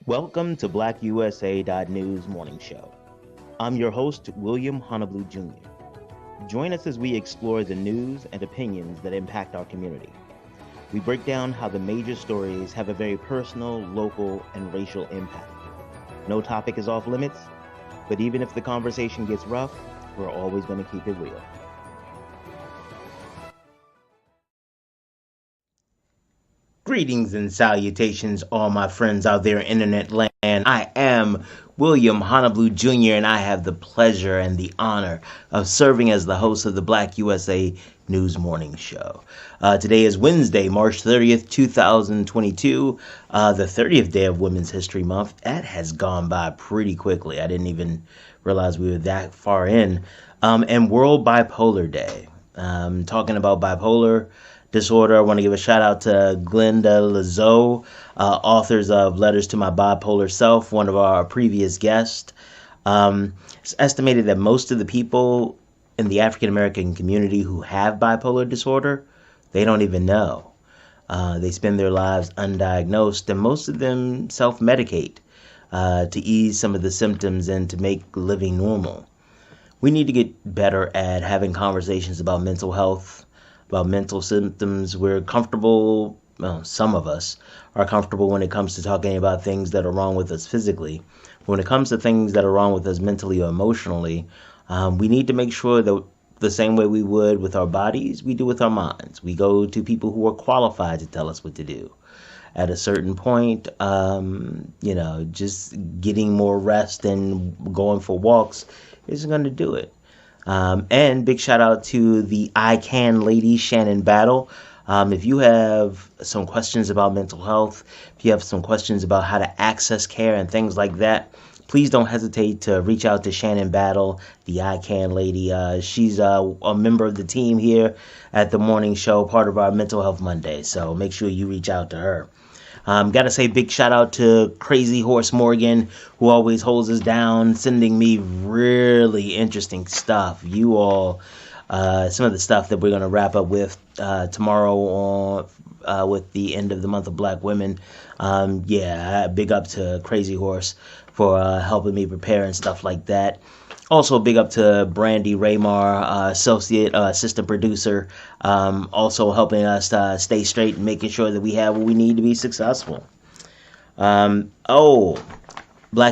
Welcome to BlackUSA.news morning show. I'm your host, William Honolulu Jr. Join us as we explore the news and opinions that impact our community. We break down how the major stories have a very personal, local, and racial impact. No topic is off limits, but even if the conversation gets rough, we're always going to keep it real. Greetings and salutations, all my friends out there in internet land. I am William Honolulu Jr., and I have the pleasure and the honor of serving as the host of the Black USA News Morning Show. Today is Wednesday, March 30th, 2022, the 30th day of Women's History Month. That has gone by pretty quickly. I didn't even realize we were that far in. And World Bipolar Day. Talking about bipolar disorder, I want to give a shout out to Glenda Lazo, authors of Letters to My Bipolar Self, one of our previous guests. It's estimated that most of the people in the African American community who have bipolar disorder, they don't even know. They spend their lives undiagnosed, and most of them self-medicate to ease some of the symptoms and to make living normal. We need to get better at having conversations about mental health, about mental symptoms. We're comfortable, well, some of us are comfortable when it comes to talking about things that are wrong with us physically. But when it comes to things that are wrong with us mentally or emotionally, we need to make sure that the same way we would with our bodies, we do with our minds. We go to people who are qualified to tell us what to do. At a certain point, just getting more rest and going for walks isn't going to do it. And big shout out to the I Can lady, Shannon Battle. If you have some questions about mental health, if you have some questions about how to access care and things like that, please don't hesitate to reach out to Shannon Battle, the I Can lady. She's a member of the team here at the morning show, part of our Mental Health Monday. So make sure you reach out to her. Got to say big shout out to Crazy Horse Morgan, who always holds us down, sending me really interesting stuff. You all, some of the stuff that we're going to wrap up with tomorrow on with the end of the month of Black Women. Big up to Crazy Horse for helping me prepare and stuff like that. Also, big up to Brandy Raymar, assistant producer, also helping us stay straight and making sure that we have what we need to be successful. Black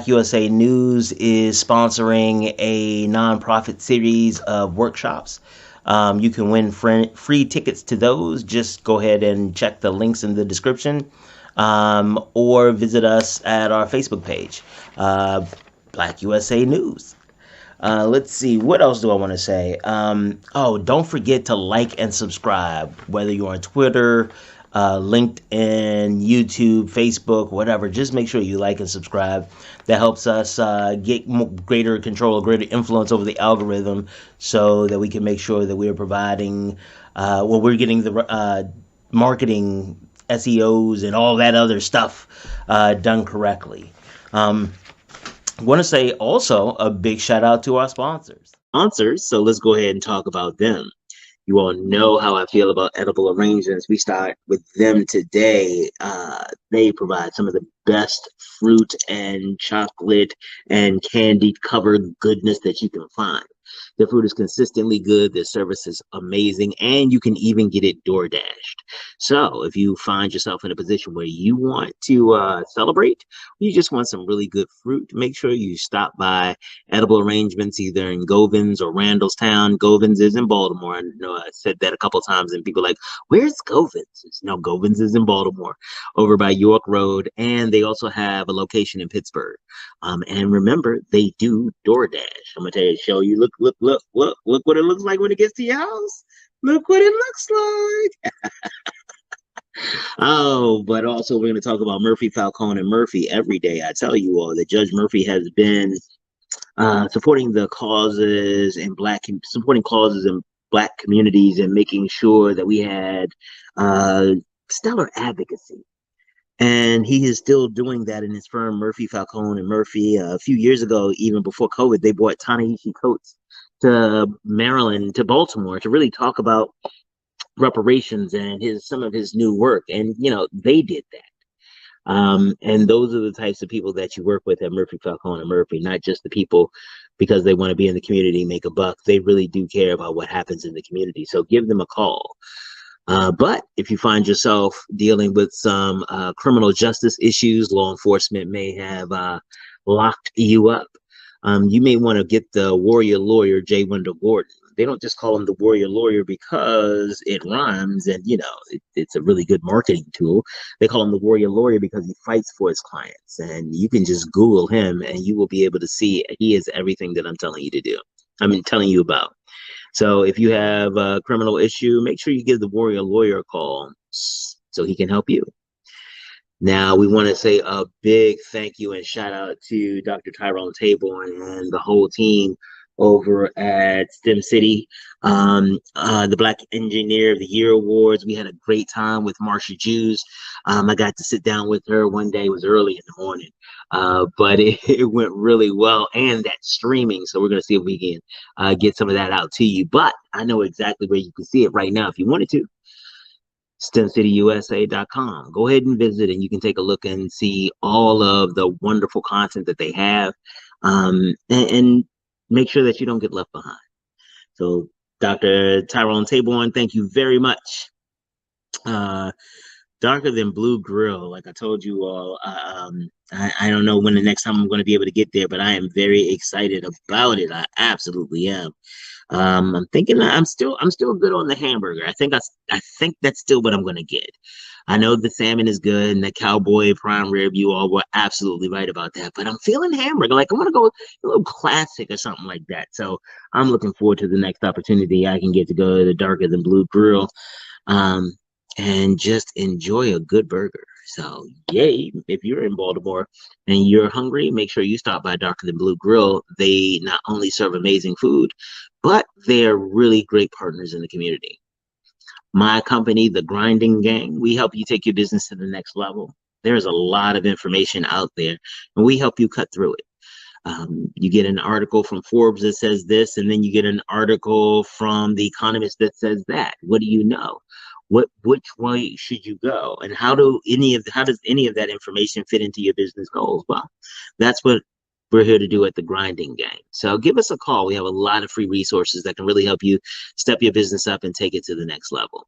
USA News is sponsoring a nonprofit series of workshops. You can win free tickets to those. Just go ahead and check the links in the description, or visit us at our Facebook page, Black USA News. Let's see, what else do I want to say? Don't forget to like and subscribe, whether you're on Twitter, LinkedIn, YouTube, Facebook, whatever. Just make sure you like and subscribe. That helps us get greater control, greater influence over the algorithm, so that we can make sure that we're providing, we're getting the marketing, SEOs, and all that other stuff done correctly. I want to say also a big shout out to our sponsors. So let's go ahead and talk about them. You all know how I feel about edible arrangements. We start with them today. They provide some of the best fruit and chocolate and candy covered goodness that you can find. Their food is consistently good, their service is amazing, and you can even get it door dashed. So if you find yourself in a position where you want to celebrate, you just want some really good fruit, make sure you stop by Edible Arrangements either in Govins or Randallstown. Govins is in Baltimore. I know I said that a couple times and people are like, where's Govins? No, Govins is in Baltimore over by York Road, and they also have a location in Pittsburgh. And remember, they do DoorDash. I'm gonna tell you, show you, look what it looks like when it gets to your house. Look what it looks like. But also we're going to talk about Murphy, Falcone, and Murphy every day. I tell you all that Judge Murphy has been supporting causes in Black communities and making sure that we had stellar advocacy. And he is still doing that in his firm, Murphy, Falcone, and Murphy. A few years ago, even before COVID, they brought Ta-Nehisi Coates to Maryland, to Baltimore, to really talk about reparations and some of his new work. And, they did that. And those are the types of people that you work with at Murphy, Falcone and Murphy, not just the people because they want to be in the community, make a buck. They really do care about what happens in the community. So give them a call. But if you find yourself dealing with some criminal justice issues, law enforcement may have locked you up. You may want to get the warrior lawyer, J. Wendell Gordon. They don't just call him the warrior lawyer because it rhymes and, it's a really good marketing tool. They call him the warrior lawyer because he fights for his clients. And you can just Google him and you will be able to see he is everything that I'm telling you to do. Telling you about. So if you have a criminal issue, make sure you give the warrior lawyer a call so he can help you. Now, we want to say a big thank you and shout out to Dr. Tyrone Taborn and the whole team over at STEM City, the Black Engineer of the Year Awards. We had a great time with Marsha Jews. I got to sit down with her one day. It was early in the morning, but it went really well. And that's streaming, so we're going to see if we can get some of that out to you. But I know exactly where you can see it right now if you wanted to. STEMCityUSA.com. Go ahead and visit, and you can take a look and see all of the wonderful content that they have, and make sure that you don't get left behind. So, Dr. Tyrone Taborn, thank you very much. Darker Than Blue Grill, like I told you all, I don't know when the next time I'm going to be able to get there, but I am very excited about it. I absolutely am. I'm thinking I'm still good on the hamburger. I think that's still what I'm gonna get. I know the salmon is good and the cowboy prime rib. You all were absolutely right about that. But I'm feeling hamburger. Like I want to go a little classic or something like that. So I'm looking forward to the next opportunity I can get to go to the Darker Than Blue Grill, um, and just enjoy a good burger. So, yay, if you're in Baltimore and you're hungry, make sure you stop by Darker Than Blue Grill. They not only serve amazing food, but they're really great partners in the community. My company, The Grinding Gang, we help you take your business to the next level. There's a lot of information out there, and we help you cut through it. You get an article from Forbes that says this, and then you get an article from The Economist that says that. What do you know? Which way should you go, and how does any of that information fit into your business goals? Well, that's what we're here to do at The Grinding Game. So give us a call. We have a lot of free resources that can really help you step your business up and take it to the next level.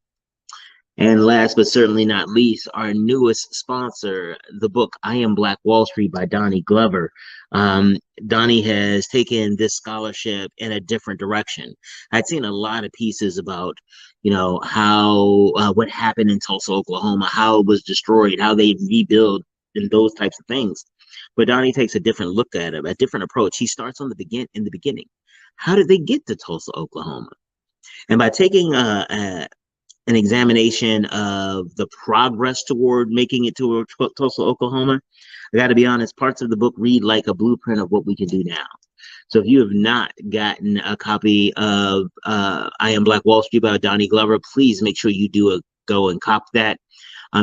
And last but certainly not least, our newest sponsor, the book I Am Black Wall Street by Donnie Glover. Donnie has taken this scholarship in a different direction. I'd seen a lot of pieces about, how what happened in Tulsa, Oklahoma, how it was destroyed, how they rebuild, and those types of things. But Donnie takes a different look at it, a different approach. He starts in the beginning. How did they get to Tulsa, Oklahoma? And by taking an examination of the progress toward making it to Tulsa, Oklahoma, I got to be honest, parts of the book read like a blueprint of what we can do now. So if you have not gotten a copy of I Am Black Wall Street by Donnie Glover, please make sure you go and cop that.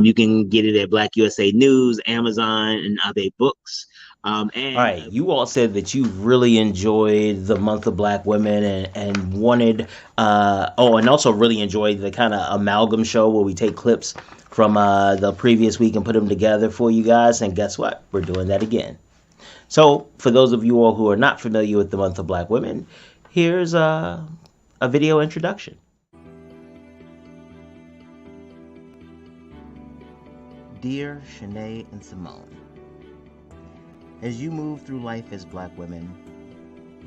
You can get it at BlackUSA.news, Amazon, and Abe Books. All right, you all said that you really enjoyed the month of Black women and wanted, and also really enjoyed the kind of amalgam show where we take clips from the previous week and put them together for you guys. And guess what? We're doing that again. So for those of you all who are not familiar with the month of Black women, here's a video introduction. Dear Shanae and Simone, as you move through life as Black women,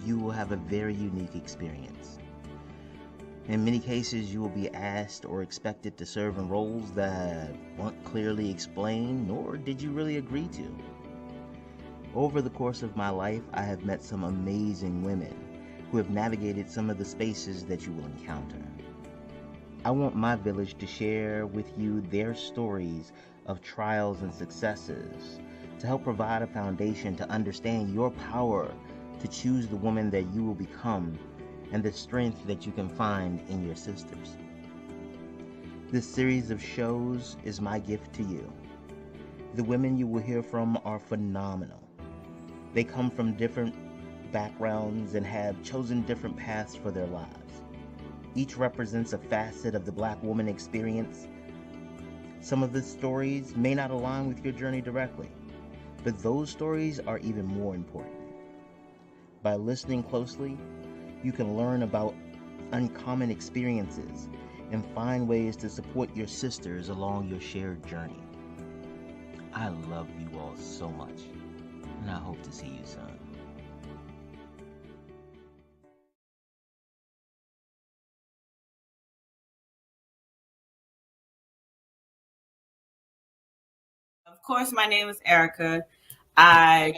you will have a very unique experience. In many cases, you will be asked or expected to serve in roles that weren't clearly explained, nor did you really agree to. Over the course of my life, I have met some amazing women who have navigated some of the spaces that you will encounter. I want my village to share with you their stories of trials and successes, to help provide a foundation to understand your power to choose the woman that you will become and the strength that you can find in your sisters. This series of shows is my gift to you. The women you will hear from are phenomenal. They come from different backgrounds and have chosen different paths for their lives. Each represents a facet of the Black woman experience, Some of the stories may not align with your journey directly, but those stories are even more important. By listening closely, you can learn about uncommon experiences and find ways to support your sisters along your shared journey. I love you all so much, and I hope to see you soon. Of course, my name is Erica. I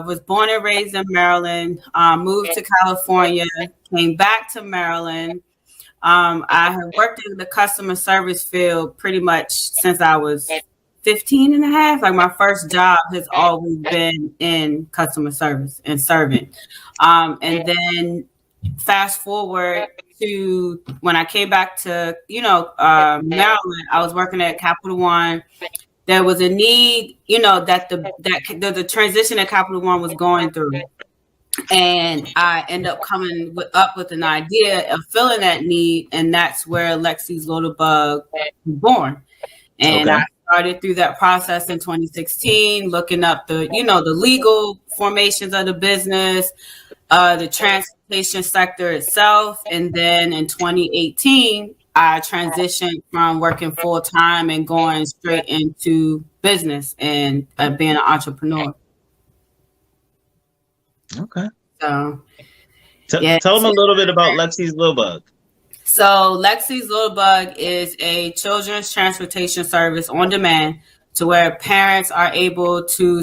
was born and raised in Maryland, moved to California, came back to Maryland. I have worked in the customer service field pretty much since I was 15 and a half. Like my first job has always been in customer service and serving. And then fast forward to when I came back to, Maryland, I was working at Capital One. There was a need, that the transition that Capital One was going through. And I end up up with an idea of filling that need, and that's where Lexi's Little Bug was born. And Okay. I started through that process in 2016, looking up the legal formations of the business, the transportation sector itself, and then in 2018, I transitioned from working full time and going straight into business and being an entrepreneur. Okay. So yeah. Tell them a little bit about Lexi's Little Bug. So Lexi's Little Bug is a children's transportation service on demand to where parents are able to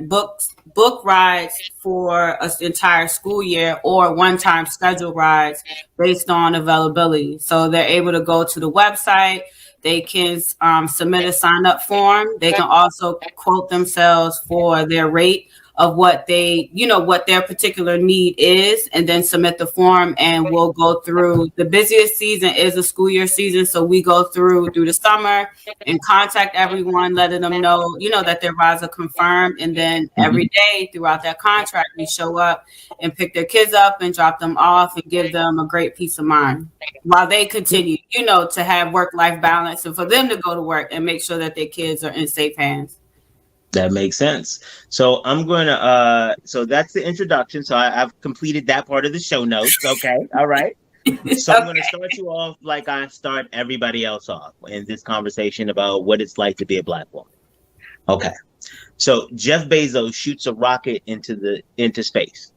book rides for an entire school year or one-time schedule rides based on availability. So they're able to go to the website. They can submit a sign-up form. They can also quote themselves for their rate of what what their particular need is, and then submit the form, and we'll go through. The busiest season is the school year season, so we go through the summer and contact everyone, letting them know that their rides are confirmed, and then every day throughout that contract we show up and pick their kids up and drop them off and give them a great peace of mind while they continue to have work-life balance, and for them to go to work and make sure that their kids are in safe hands. That makes sense. So I'm going to, so that's the introduction. So I've completed that part of the show notes. Okay. All right. So I'm going to start you off like I start everybody else off in this conversation about what it's like to be a Black woman. Okay. So Jeff Bezos shoots a rocket into space.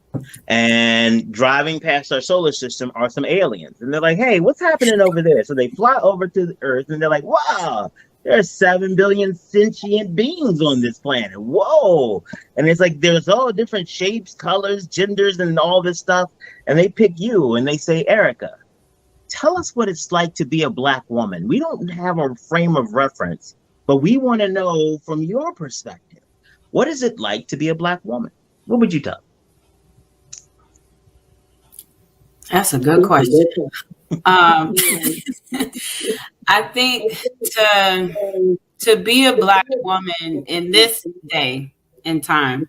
And driving past our solar system are some aliens. And they're like, hey, what's happening over there? So they fly over to the Earth and they're like, wow, there are 7 billion sentient beings on this planet. Whoa. And it's like there's all different shapes, colors, genders, and all this stuff. And they pick you and they say, Erica, tell us what it's like to be a Black woman. We don't have a frame of reference, but we want to know from your perspective, what is it like to be a Black woman? What would you tell? That's a good question. I think to be a Black woman in this day and time,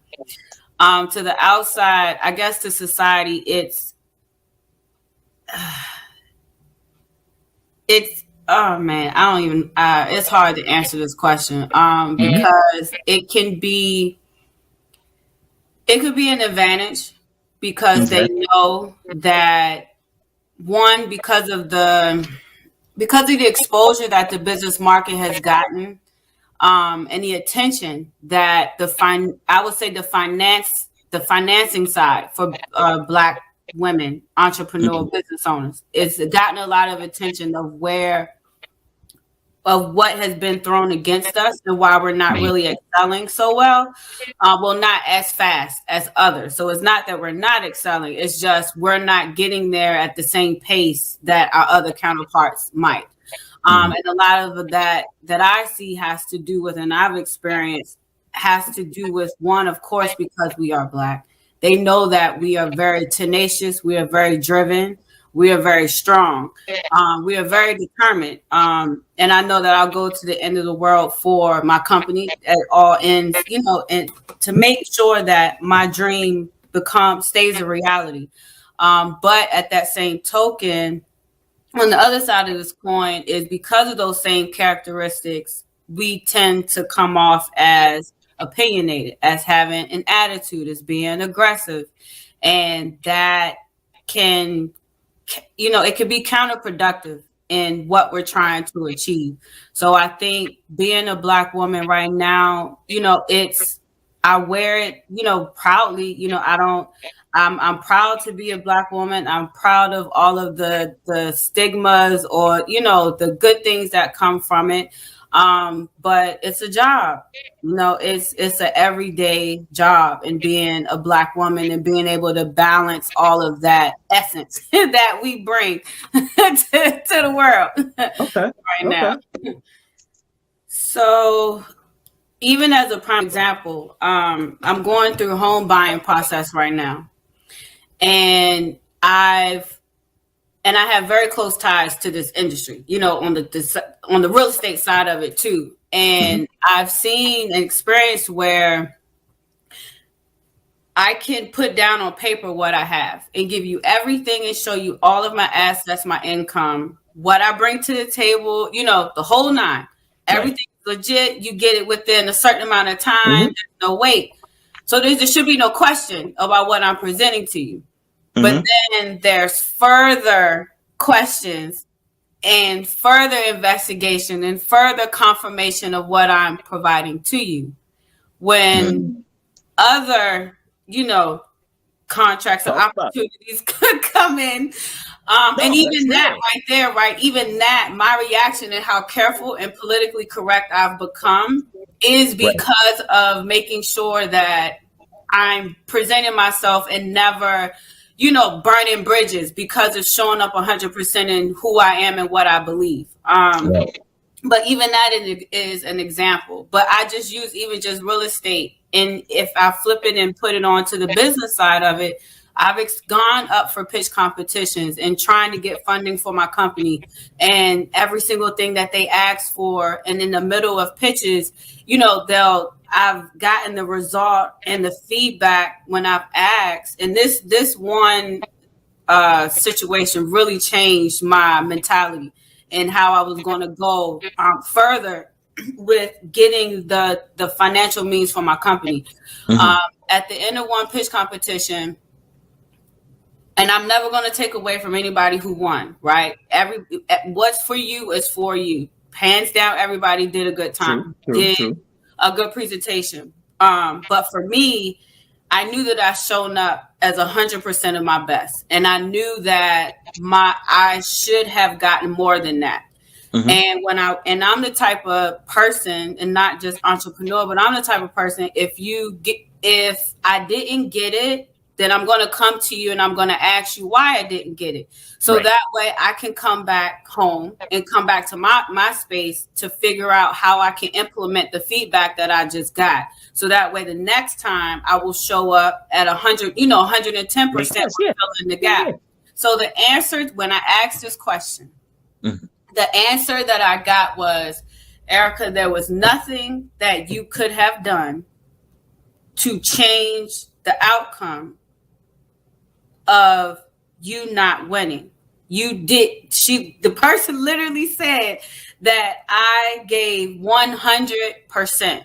to the outside, I guess to society, it's oh man, I don't even. It's hard to answer this question because it could be an advantage because they know that one because of the exposure that the business market has gotten, and the attention that I would say the financing side for Black women, entrepreneur business owners, it's gotten a lot of attention of what has been thrown against us and why we're not really excelling so well. Not as fast as others. So it's not that we're not excelling. It's just we're not getting there at the same pace that our other counterparts might. And a lot of that I see has to do with, and I've experienced, has to do with one, of course, because we are Black. They know that we are very tenacious. We are very driven. We are very strong. We are very determined. And I know that I'll go to the end of the world for my company at all ends, and to make sure that my dream stays a reality. But at that same token, on the other side of this coin is because of those same characteristics, we tend to come off as opinionated, as having an attitude, as being aggressive. And that can, it can be counterproductive in what we're trying to achieve. So I think being a Black woman right now, I wear it, proudly. I'm proud to be a Black woman. I'm proud of all of the stigmas or, the good things that come from it. But it's a job. It's an everyday job, and being a Black woman and being able to balance all of that essence that we bring to the world right now. So even as a prime example, I'm going through home buying process right now. And I have very close ties to this industry, on the real estate side of it too. And I've seen an experience where I can put down on paper what I have and give you everything and show you all of my assets, my income, what I bring to the table, the whole nine. Everything's legit. You get it within a certain amount of time. There's no wait. So there should be no question about what I'm presenting to you. But then there's further questions and further investigation and further confirmation of what I'm providing to you. When other, contracts or opportunities could come in. And even that right there, even that, my reaction and how careful and politically correct I've become is because of making sure that I'm presenting myself and never, burning bridges because of showing up 100% in who I am and what I believe. But even that is an example. But I just use even just real estate. And if I flip it and put it onto the business side of it, I've gone up for pitch competitions and trying to get funding for my company, and every single thing that they ask for. And in the middle of pitches, I've gotten the result and the feedback when I've asked. And this one situation really changed my mentality and how I was going to go further with getting the financial means for my company. At the end of one pitch competition, and I'm never going to take away from anybody who won, right? What's for you is for you. Hands down, everybody did a good time, did a good presentation. But for me, I knew that I shown up as 100% of my best. And I knew that I should have gotten more than that. And I'm the type of person, and not just entrepreneur, but I'm the type of person, if I didn't get it, then I'm going to come to you and I'm going to ask you why I didn't get it. So that way I can come back home and come back to my space to figure out how I can implement the feedback that I just got. So that way the next time I will show up at 110% filling the gap. So the answer, when I asked this question, the answer that I got was, Erica, there was nothing that you could have done to change the outcome of you not winning. The person literally said that I gave 100%.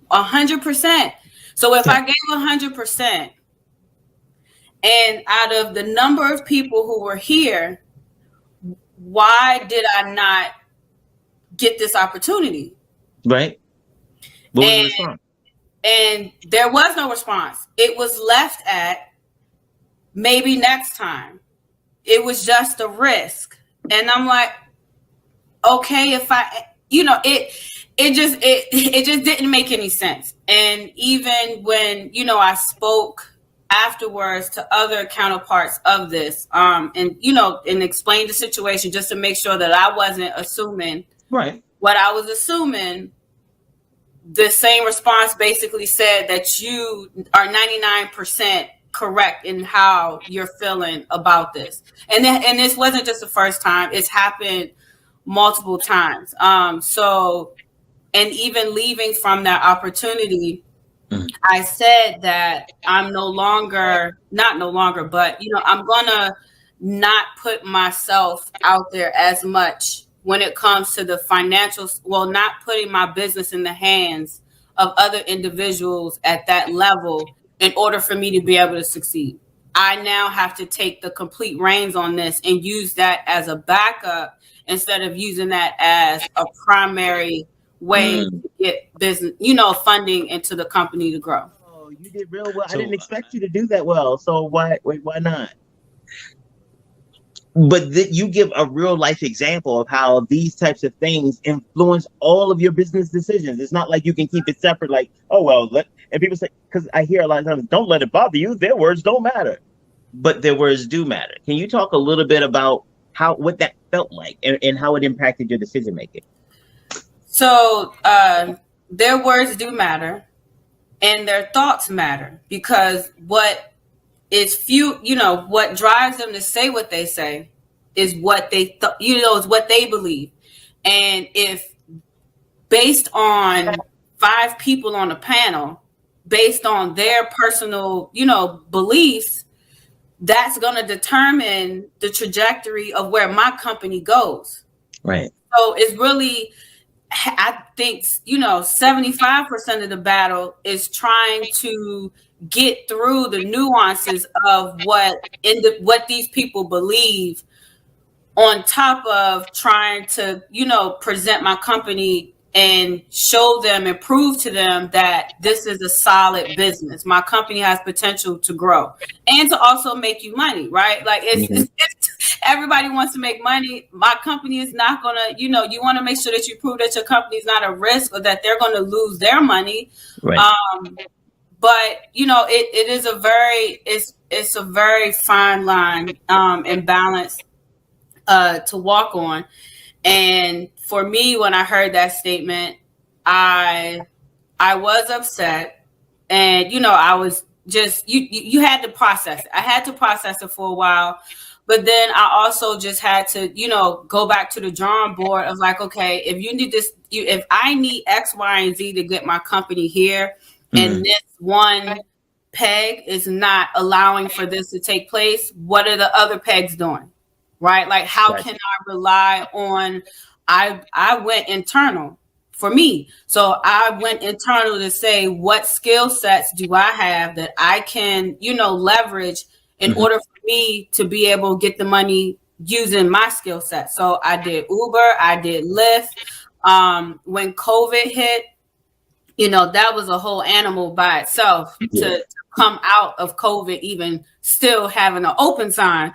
100%. So if I gave 100%, and out of the number of people who were here, why did I not get this opportunity? Right. What was the response? And there was no response. It was left at maybe next time. It was just a risk. And I'm like, okay, if it just didn't make any sense. And even when, I spoke afterwards to other counterparts of this, and explained the situation just to make sure that I wasn't assuming what I was assuming, the same response basically said that you are 99% correct in how you're feeling about this. And this wasn't just the first time. It's happened multiple times. So, and even leaving from that opportunity, I said that I'm not no longer, but I'm gonna not put myself out there as much when it comes to the financial, well, not putting my business in the hands of other individuals at that level in order for me to be able to succeed. I now have to take the complete reins on this and use that as a backup instead of using that as a primary way Mm. to get business, funding into the company to grow. Oh, you did real well. I So didn't expect you to do that well. So why not? But you give a real life example of how these types of things influence all of your business decisions. It's not like you can keep it separate. Like, oh well, and people say, because I hear a lot of times, don't let it bother you. Their words don't matter, but their words do matter. Can you talk a little bit about what that felt like and how it impacted your decision making? So their words do matter, and their thoughts matter, because what what drives them to say what they say is what they is what they believe. And if based on 5 people on a panel, based on their personal beliefs, that's going to determine the trajectory of where my company goes. Right. So it's really, I think, 75% of the battle is trying to get through the nuances of what these people believe, on top of trying to, present my company and show them and prove to them that this is a solid business. My company has potential to grow and to also make you money, right? Like it's everybody wants to make money. My company is not going to, you want to make sure that you prove that your company is not a risk or that they're going to lose their money. Right. But it is it's a very fine line and balance to walk on. And for me, when I heard that statement, I was upset, and I was just you had to process it. I had to process it for a while, but then I also just had to go back to the drawing board of like, okay, if you need this, if I need X, Y, and Z to get my company here, and this one peg is not allowing for this to take place, what are the other pegs doing? Right? Like, how can I rely on, I went internal for me. So I went internal to say, what skill sets do I have that I can, leverage in order for me to be able to get the money using my skill set. So I did Uber, I did Lyft. When COVID hit, that was a whole animal by itself to come out of COVID, even still having an open sign.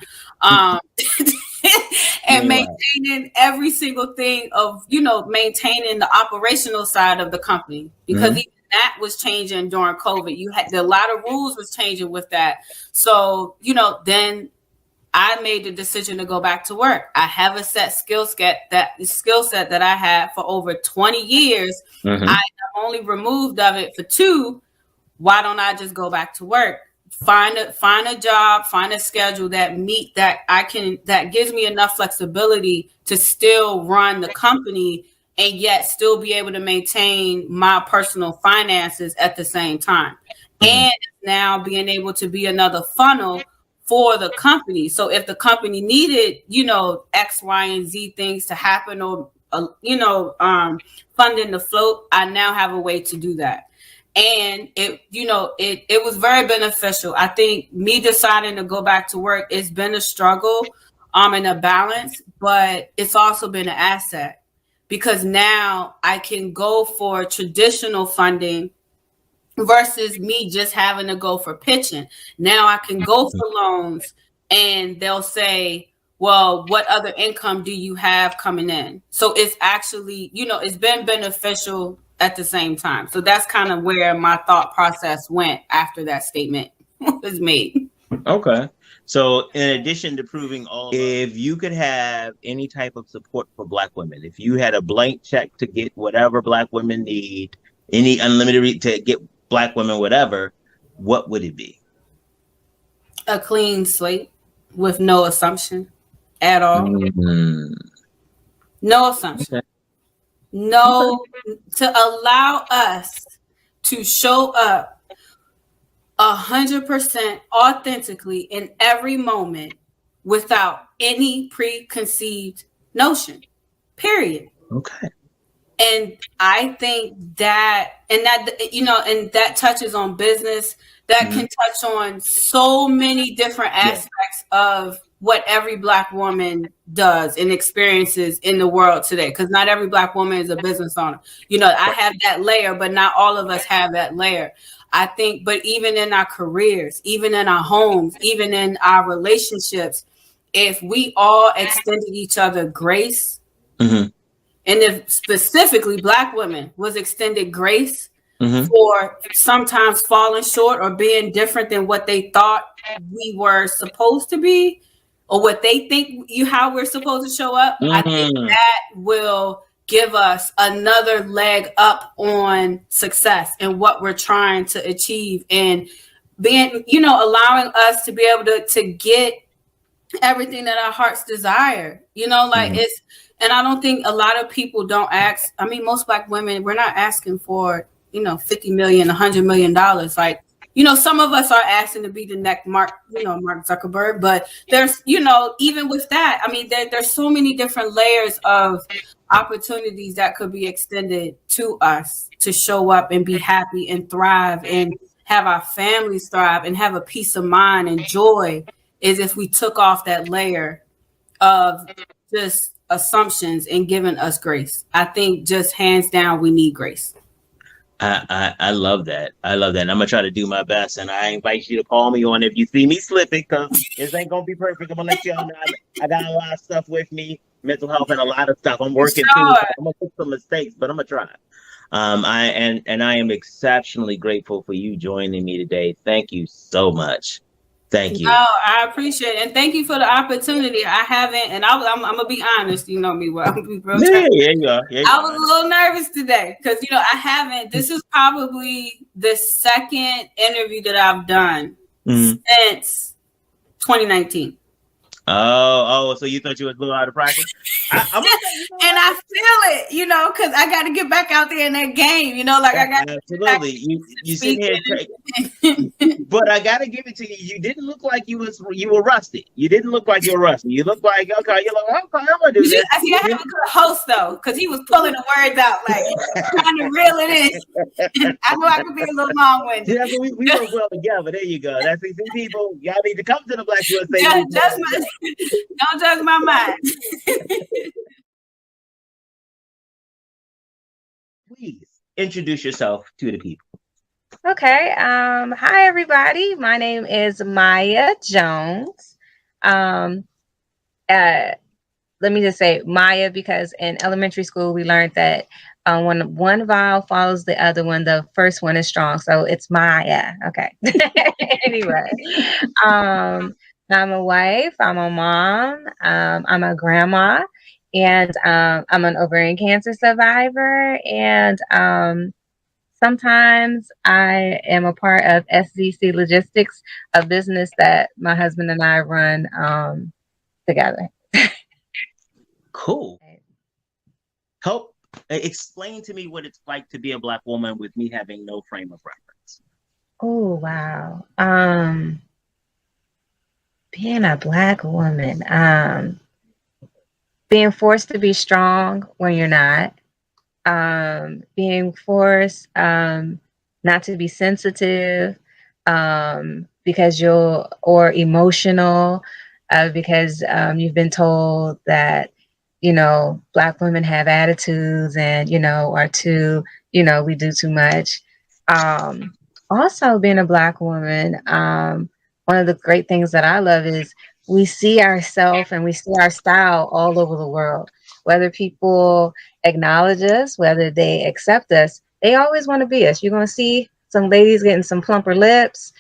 And maintaining every single thing of, maintaining the operational side of the company, because even that was changing during COVID. You had a lot of rules was changing with that. So, then I made the decision to go back to work. I have a set skill set that I had for over 20 years. I only removed of it for 2. Why don't I just go back to work? Find a job, find a schedule that gives me enough flexibility to still run the company and yet still be able to maintain my personal finances at the same time. And now being able to be another funnel for the company. So if the company needed, X, Y, and Z things to happen, or funding the float, I now have a way to do that. And it was very beneficial. I think me deciding to go back to work, it's been a struggle and a balance, but it's also been an asset, because now I can go for traditional funding versus me just having to go for pitching. Now I can go for loans, and they'll say, well, what other income do you have coming in? So it's actually, it's been beneficial at the same time. So that's kind of where my thought process went after that statement was made. Okay. So in addition to proving if you could have any type of support for Black women, if you had a blank check to get whatever Black women need, any unlimited to get Black women whatever, what would it be? A clean slate with no assumption at all. No assumption. No, to allow us to show up 100% authentically in every moment without any preconceived notion. period. Okay. And I think that, and that touches on business, that can touch on so many different aspects of what every Black woman does and experiences in the world today. Because not every Black woman is a business owner. I have that layer, but not all of us have that layer. I think, but even in our careers, even in our homes, even in our relationships, if we all extended each other grace, and if specifically Black women was extended grace for sometimes falling short or being different than what they thought we were supposed to be, or what they think how we're supposed to show up, I think that will give us another leg up on success and what we're trying to achieve, and being, allowing us to be able to get everything that our hearts desire, it's, and I don't think a lot of people don't ask. I mean, most Black women, we're not asking for, 50 million, $100 million. Like, some of us are asking to be the next Mark Zuckerberg, but there's, even with that, I mean, there's so many different layers of opportunities that could be extended to us to show up and be happy and thrive and have our families thrive and have a peace of mind and joy, is if we took off that layer of just assumptions and giving us grace. I think just hands down, we need grace. I love that. I love that. And I'm gonna try to do my best, and I invite you to call me on if you see me slipping, because this ain't gonna be perfect. I'm gonna let y'all know I got a lot of stuff with me, mental health, and a lot of stuff I'm working through. So I'm gonna make some mistakes, but I'm gonna try. I am exceptionally grateful for you joining me today. Thank you so much. Thank you. No, I appreciate it. And thank you for the opportunity. I haven't, and I'm going to be honest, you know me, well, I'm going to be real I was a little nervous today because, I haven't, this is probably the second interview that I've done since 2019. Oh, so you thought you was a little out of practice? And I feel it, because I got to get back out there in that game, I got absolutely. You sit here, but I got to give it to you. You didn't look like you were rusty. You didn't look like you were rusty. You look like okay. You're like okay, I'm gonna do this. I have a good host though, because he was pulling the words out, like trying to reel it in. I know I could be a little long-winded. Yeah, but we work well together. There you go. That's easy, people. Y'all need to come to the BlackUSA. Don't judge my mind. Please introduce yourself to the people. Okay. Hi, everybody. My name is Maya Jones. Let me just say Maya, because in elementary school, we learned that when one vowel follows the other one, the first one is strong. So it's Maya. Okay. Anyway, I'm a wife. I'm a mom. I'm a grandma. And I'm an ovarian cancer survivor. And sometimes I am a part of SZC Logistics, a business that my husband and I run together. Cool. Help explain to me what it's like to be a Black woman with me having no frame of reference. Oh, wow. Being a Black woman, being forced to be strong when you're not, being forced not to be sensitive because or emotional because you've been told that, Black women have attitudes and, are too, we do too much. Also being a Black woman, one of the great things that I love is we see ourselves and we see our style all over the world. Whether people acknowledge us, whether they accept us, they always want to be us. You're going to see some ladies getting some plumper lips,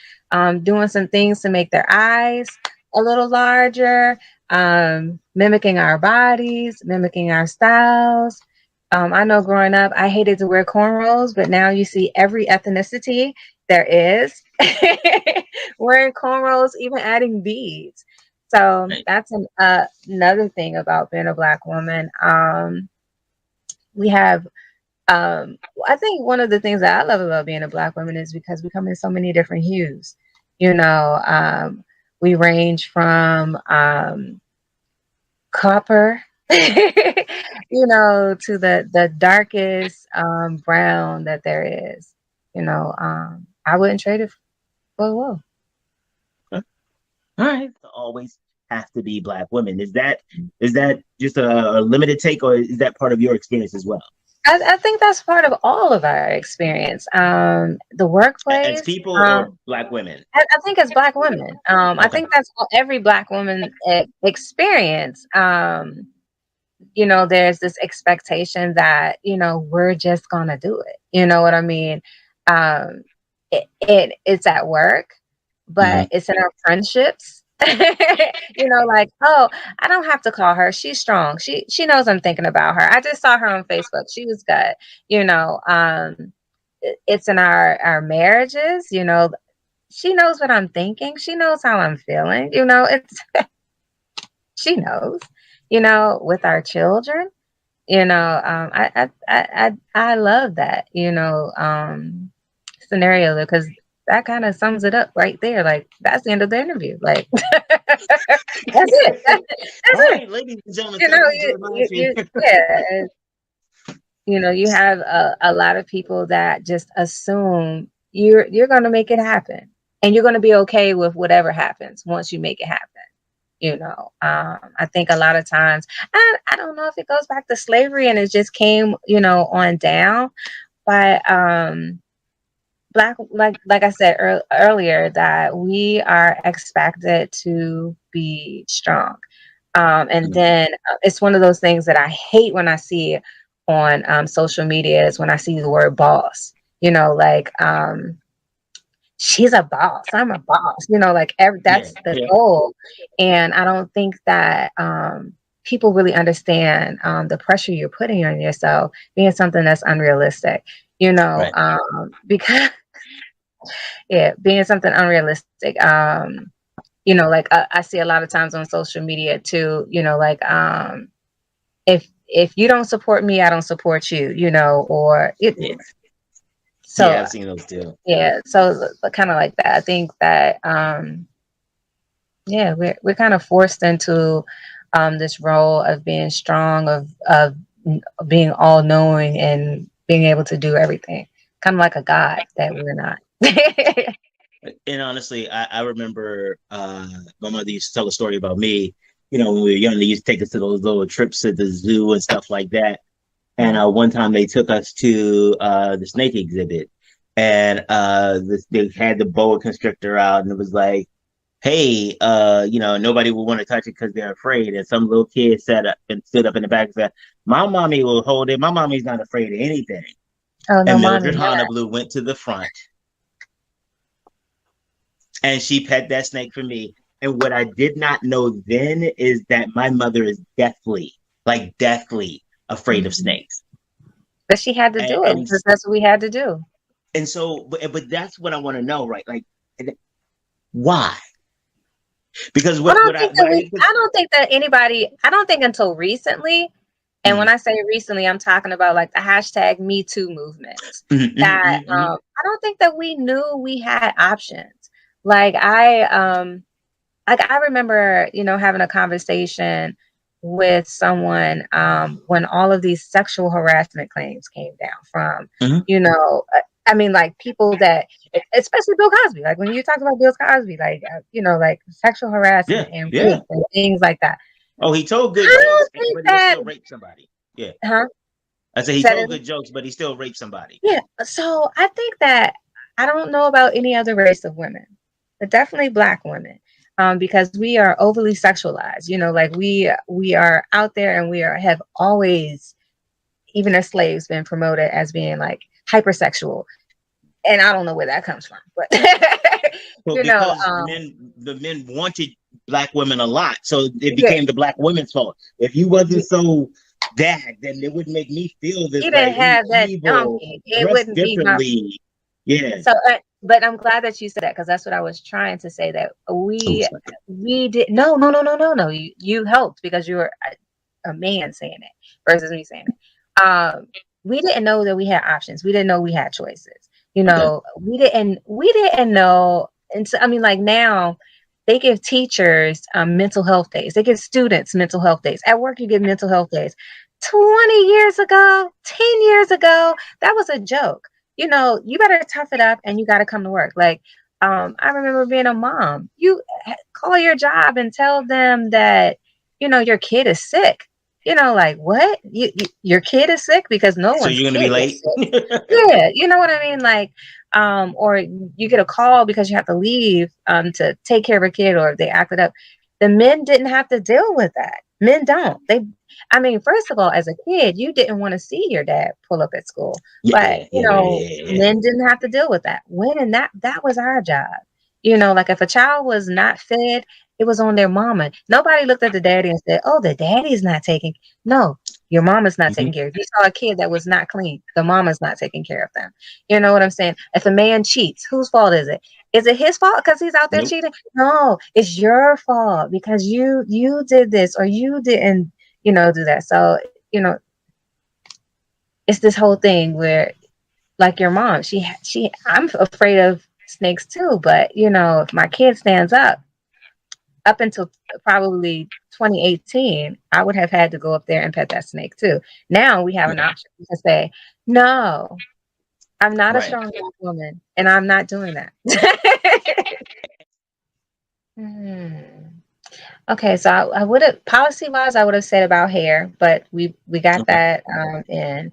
doing some things to make their eyes a little larger, mimicking our bodies, mimicking our styles. I know growing up, I hated to wear cornrows, but now you see every ethnicity there is wearing cornrows, even adding beads. So that's another thing about being a Black woman. We have, I think one of the things that I love about being a Black woman is because we come in so many different hues. We range from copper to the darkest brown that there is. I wouldn't trade it for the world. All right. Always have to be Black women. Is that just a limited take, or is that part of your experience as well? I think that's part of all of our experience. The As workplace. people or Black women? I think as Black women. I Okay. think that's every Black woman experience. There's this expectation that, we're just gonna do it. You know what I mean? Um, it's at work, Mhm. but it's in our friendships. Like, oh, I don't have to call her. She's strong. She knows I'm thinking about her. I just saw her on Facebook. She was good. It's in our marriages. She knows what I'm thinking. She knows how I'm feeling. It's she knows. With our children. I love that, scenario, because that kind of sums it up right there. Like, that's the end of the interview. Like, that's it. That's All it. right, ladies and gentlemen, thank you, Yeah. You have a lot of people that just assume you're going to make it happen, and you're going to be okay with whatever happens once you make it happen. I think a lot of times, I don't know if it goes back to slavery and it just came, on down, but Black, like I said earlier, that we are expected to be strong. And then it's one of those things that I hate when I see on social media, is when I see the word boss. Like, she's a boss. I'm a boss. Like, Yeah, that's the yeah. goal. And I don't think that people really understand the pressure you're putting on yourself being something that's unrealistic. Right. Because yeah, being something unrealistic. Like, I see a lot of times on social media too. Like, if you don't support me, I don't support you. Or it. Yeah, So yeah, I've seen those too. yeah, so kind of like that. I think that yeah, we're kind of forced into this role of being strong, of being all knowing and being able to do everything, kind of like a god that we're not. And honestly, I remember my mother used to tell a story about me. When we were young, they used to take us to those little trips to the zoo and stuff like that. And one time they took us to the snake exhibit, and they had the boa constrictor out, and it was like, hey, nobody will want to touch it because they're afraid. And some little kid sat up and stood up in the back and said, my mommy will hold it. My mommy's not afraid of anything. Oh no, And mommy, Mildred not. Honolulu went to the front and she pet that snake for me. And what I did not know then is that my mother is deathly afraid of Mhm. snakes. But she had to And do it and, because that's what we had to do. and so, but that's what I want to know, right? Like, why? Because I what don't what I think what that I we. I don't think that anybody. I don't think until recently. And when mm, I say recently, I'm talking about like the hashtag Me Too movement. mm, mm, That mm, mm. I don't think that we knew we had options. Like, I remember, having a conversation with someone when all of these sexual harassment claims came down from, Mhm. I mean, like, people that, especially Bill Cosby, like when you talk about Bill Cosby, like, like sexual Yeah, harassment and yeah. rape and things like that. Oh, he told good I jokes, don't think but he'll that, still rape somebody. Yeah. huh? I said he Said told it. good jokes, but he still raped somebody. Yeah. So I think that I don't know about any other race of women, but definitely Black women, because we are overly sexualized. Like, we are out there, and have always, even as slaves, been promoted as being like hypersexual, and I don't know where that comes from, but Well, you know, because the men wanted black women a lot, so it yeah, became the black women's fault. If you wasn't so bad, then it would make me feel this you way. didn't He's have that evil, donkey, it dress wouldn't be my. differently. Yeah. So, but I'm glad that you said that, because that's what I was trying to say. That Oh, we did no. You helped because you were a man saying it versus me saying it. We didn't know that we had options. We didn't know we had choices. okay. We didn't know, and so, I mean, like, now They give teachers mental health days. They give students mental health days. At work, you get mental health days. 20 years ago, 10 years ago, that was a joke. You know, you better tough it up and you got to come to work. Like, I remember being a mom. You call your job and tell them that, you know, your kid is sick. You know, like, what? Your kid is sick? Because no So one's you're gonna kid be is late? sick. Yeah, you know what I mean? Like, or you get a call because you have to leave to take care of a kid, or they acted up. The men didn't have to deal with that. Men don't. I mean, first of all, as a kid, you didn't want to see your dad pull up at school. But, you know, Yeah. men didn't have to deal with that. Women, that was our job. You know, like if a child was not fed, it was on their mama. Nobody looked at the daddy and said, oh, the daddy's not taking. No, your mama's not taking care of. If you saw a kid that was not clean, the mama's not taking care of them. You know what I'm saying? If a man cheats, whose fault is it? Is it his fault because he's out there Nope. cheating? No, it's your fault because you did this or you didn't, you know, do that. So, you know, it's this whole thing where, like your mom, I'm afraid of snakes too, but you know, if my kid stands up until probably 2018, I would have had to go up there and pet that snake too. Now we have an option to say, no, I'm not a strong black woman and I'm not doing that. Okay, so I would have, policy wise, I would have said about hair, but we got that in.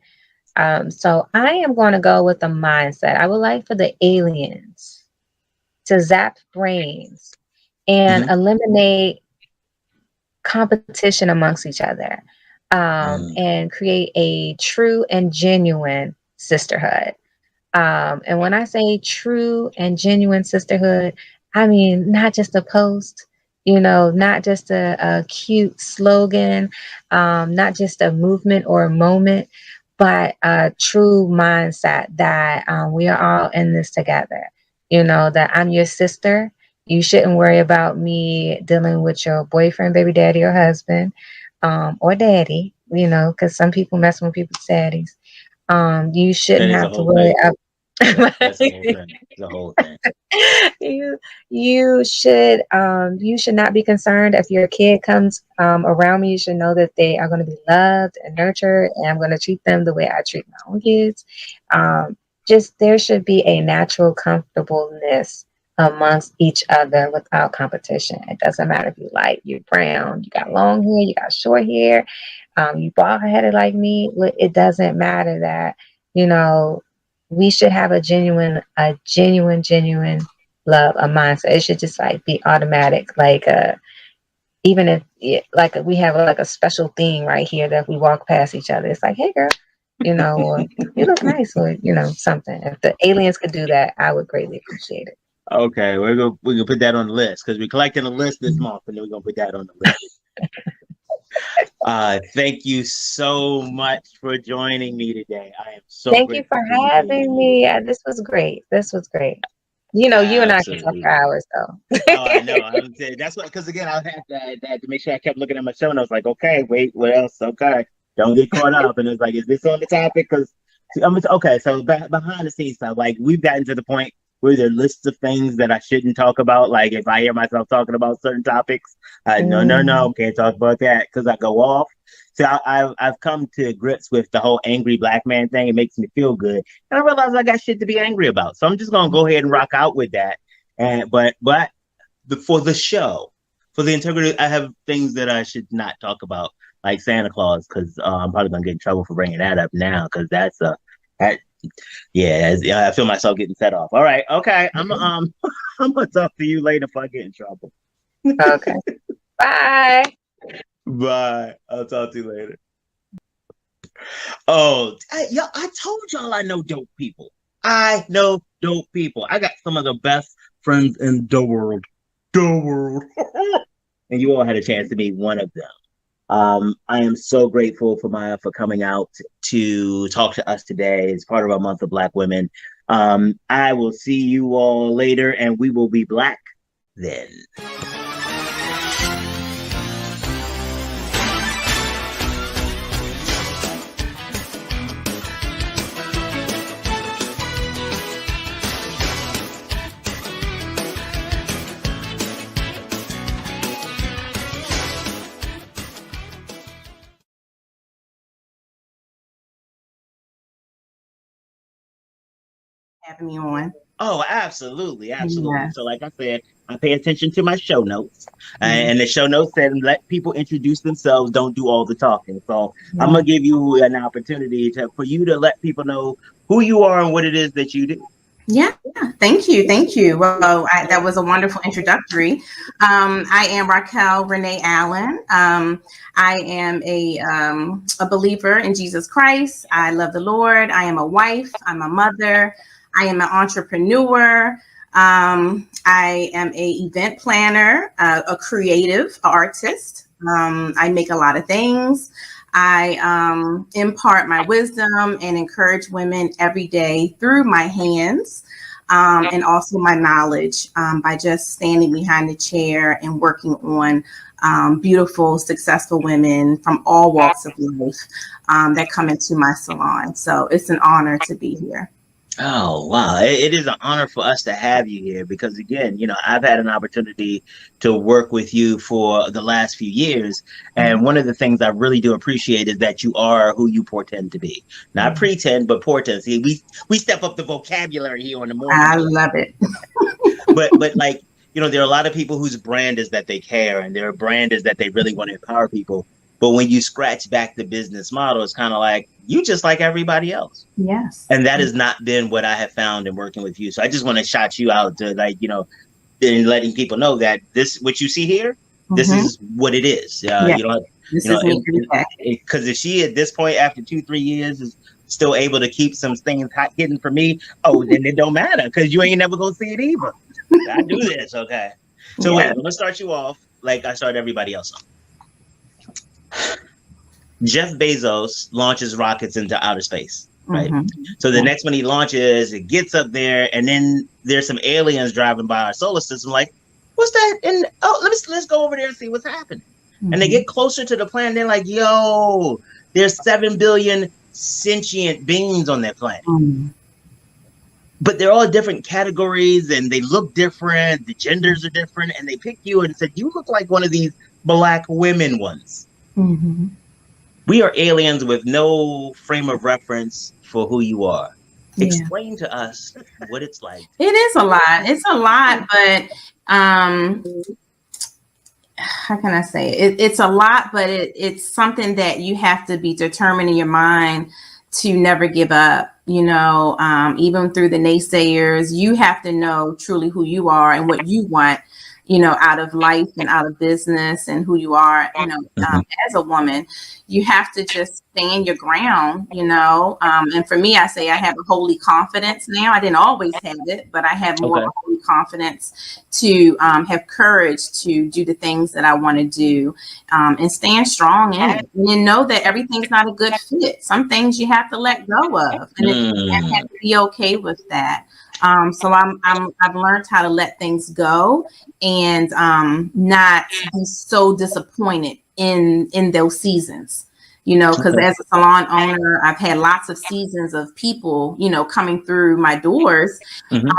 So I am going to go with the mindset. I would like for the aliens to zap brains and eliminate competition amongst each other, and create a true and genuine sisterhood. And when I say true and genuine sisterhood, I mean not just a post, you know, not just a cute slogan, not just a movement or a moment, but a true mindset that we are all in this together. You know, that I'm your sister. You shouldn't worry about me dealing with your boyfriend, baby daddy, or husband, or daddy, you know, because some people mess with people's daddies. You shouldn't have to worry about. That's the whole thing. The whole thing. You should not be concerned if your kid comes around me. You should know that they are going to be loved and nurtured, and I'm going to treat them the way I treat my own kids. Just there should be a natural comfortableness amongst each other without competition. It doesn't matter if you're light, you're brown, you got long hair, you got short hair, you bald headed like me. It doesn't matter that, you know, we should have a genuine love, a mindset. It should just like be automatic. Like, even if like we have like a special thing right here that if we walk past each other, it's like, hey girl, you know, or you look nice, or, you know, something. If the aliens could do that, I would greatly appreciate it. Okay, we're gonna put that on the list because we're collecting a list this month, and then we're gonna put that on the list. Thank you so much for joining me today. I am so thank you for having me. This was great. You know, you and I can talk for hours, though. Oh, I know. I'm saying that's what, because again, I had to make sure I kept looking at my show notes. Like, okay, wait, what else? Okay, don't get caught up. And it's like, is this on the topic? Because okay, so behind the scenes stuff, like we've gotten to the point where there are lists of things that I shouldn't talk about. Like if I hear myself talking about certain topics, no, can't talk about that because I go off. So I've come to grips with the whole angry black man thing. It makes me feel good, and I realize I got shit to be angry about. So I'm just gonna go ahead and rock out with that. And but for the show, for the integrity, I have things that I should not talk about, like Santa Claus, because I'm probably gonna get in trouble for bringing that up now, because that's I feel myself getting set off. All right, okay, I'm gonna talk to you later if I get in trouble. Okay, bye. Bye. I'll talk to you later. Oh, I told y'all I know dope people. I know dope people. I got some of the best friends in the world. And you all had a chance to meet one of them. I am so grateful for Maya for coming out to talk to us today as part of our month of Black women. I will see you all later, and we will be black then. having me on. Oh, absolutely, absolutely. Yeah. So, like I said, I pay attention to my show notes, Mhm. and the show notes said let people introduce themselves. Don't do all the talking. So, I'm Yeah. gonna give you an opportunity for you to let people know who you are and what it is that you do. Yeah, thank you, thank you. Well, that was a wonderful introductory. I am Raquel Renee Allen. I am a believer in Jesus Christ. I love the Lord. I am a wife. I'm a mother. I am an entrepreneur. I am a event planner, a creative artist. I make a lot of things. I impart my wisdom and encourage women every day through my hands, and also my knowledge, by just standing behind the chair and working on beautiful, successful women from all walks of life that come into my salon. So it's an honor to be here. Oh, wow. It is an honor for us to have you here because, again, I've had an opportunity to work with you for the last few years. And one of the things I really do appreciate is that you are who you portend to be. Not pretend, but portend. See, we step up the vocabulary here on the morning I show. love it. But like, there are a lot of people whose brand is that they care and their brand is that they really want to empower people. But when you scratch back the business model, it's kind of like you just like everybody else. Yes. And that has not been what I have found in working with you. So I just want to shout you out to and letting people know that what you see here, this is what it is. Yeah. You don't, This is me every day. because if she at this point after 2-3 years is still able to keep some things hidden from me, then it don't matter because you ain't never gonna see it either. I do this, okay? So wait, I'm gonna start you off like I start everybody else off. Jeff Bezos launches rockets into outer space, right? So the next one he launches, it gets up there, and then there's some aliens driving by our solar system. Like, what's that? And let's go over there and see what's happening. And they get closer to the planet. They're like, yo, there's 7 billion sentient beings on that planet. But they're all different categories and they look different. The genders are different. And they pick you and said, you look like one of these Black women ones. We are aliens with no frame of reference for who you are. Yeah. Explain to us what it's like. It is a lot. It's a lot, but how can I say it? It's a lot, but it's something that you have to be determined in your mind to never give up. Even through the naysayers, you have to know truly who you are and what you want, out of life and out of business and who you are, as a woman. You have to just stand your ground, and for me, I say I have a holy confidence now. I didn't always have it, but I have more of a holy confidence to have courage to do the things that I want to do, and stand strong in it. And know that everything's not a good fit. Some things you have to let go of, and you have to be okay with that. So I've learned how to let things go and not be so disappointed in those seasons, because as a salon owner, I've had lots of seasons of people, coming through my doors. And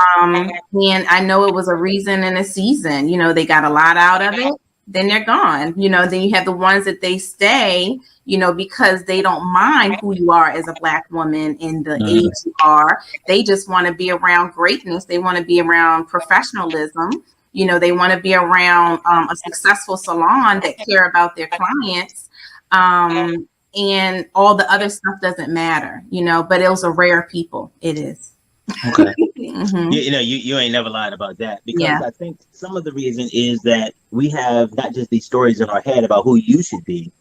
I know it was a reason and a season, they got a lot out of it. Then they're gone, then you have the ones that they stay, because they don't mind who you are as a Black woman in the age you are. They just want to be around greatness. They want to be around professionalism. They want to be around a successful salon that care about their clients. And all the other stuff doesn't matter, but it was a rare people. It is. Okay. You ain't never lied about that, because I think some of the reason is that we have not just these stories in our head about who you should be,